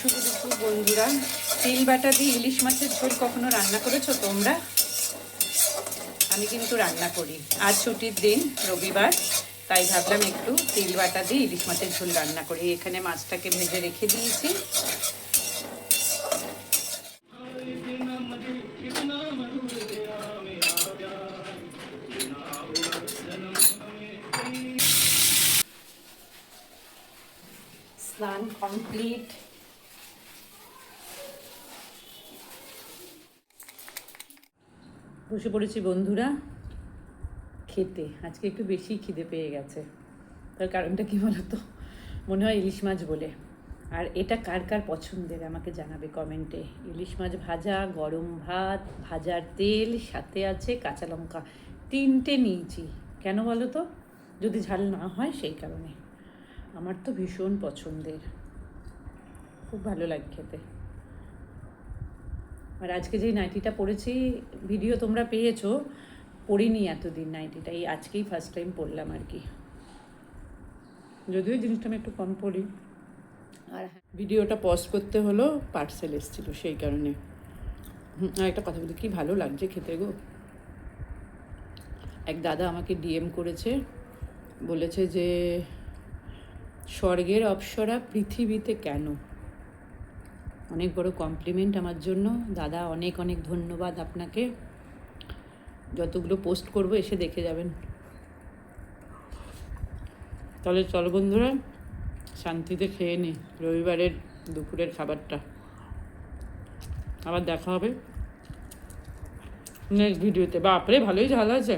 শুভ দুপুর বন্ধুরা। তিল বাটা দিয়ে ইলিশ মাছের ঝোল কখনো রান্না করেছো তোমরা? আমি কিন্তু রান্না করি। আজ ছুটির দিন, রবিবার, তাই ভাবলাম একটু তিল বাটা দিয়ে ইলিশ মাছের ঝোল রান্না করি। এখানে মাছটাকে ভেজে রেখে দিয়েছি। স্নান কমপ্লিট। বসে পড়েছি বন্ধুরা খেতে। আজকে একটু বেশি খিদে পেয়ে গেছে। তার কারণটা কি বলতো, মনে হয় ইলিশ মাছ বলে। আর এটা কার কার পছন্দের আমাকে জানাবে কমেন্টে। ইলিশ মাছ ভাজা, গরম ভাত, ভাজার তেল, সাথে আছে কাঁচা লঙ্কা। 3টে নিয়েছি। কেন বলো তো? যদি ঝাল না হয় সেই কারণে। আমার তো ভীষণ পছন্দের, খুব ভালো লাগে খেতে। আর আজকে যেই নাইটিটা পরেছি, ভিডিও তোমরা পেয়েছো, পরিনি এতদিন নাইটিটা, এই আজকেই ফার্স্ট টাইম পরলাম আর কি। যদিও জিনিসটা আমি একটু কম পরি। আর ভিডিওটা পজ করতে হলো, পার্সেল এসেছিলো সেই কারণে। আর একটা কথা বলি, কি ভালো লাগছে খেতে গো। এক দাদা আমাকে ডিএম করেছে, বলেছে যে স্বর্গের অপ্সরা পৃথিবীতে কেন। অনেক বড় কমপ্লিমেন্ট আমার জন্য দাদা, অনেক অনেক ধন্যবাদ আপনাকে। যতগুলো পোস্ট করব এসে দেখে যাবেন। তাহলে চলো বন্ধুরা, শান্তিতে খেয়ে নি রবিবারের দুপুরের খাবারটা। আবার দেখা হবে নেক্সট ভিডিওতে। বাপরে, ভালোই ঝাল আছে।